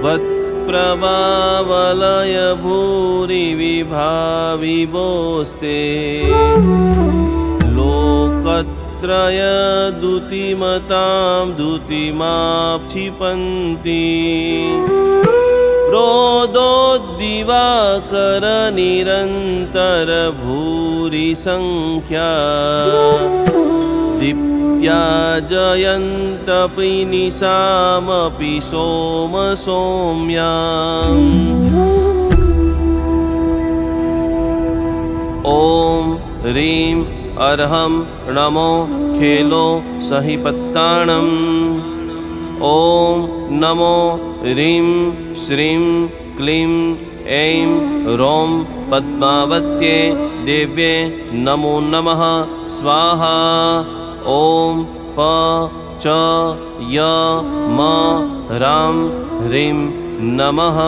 वत्प्रवावलय भूरिविभाविवोस्ते लोकत्रयदुतिमतां दुतिमाक्षिपन्ति रोदोद्दिवाकरनिरन्तरभूरिसङ्ख्या दीप्त्या जयन्तपि निशामपि सोमसौम्याम् ॐ ह्रीं अर्हं नमो खेलो सहिपत्ताणम् ॐ नमो ह्रीं श्रीं क्लीं ऐं रौं पद्मावत्यै देव्यै नमो नमः स्वाहा ॐ प च य म ह्रां ह्रीं नमः।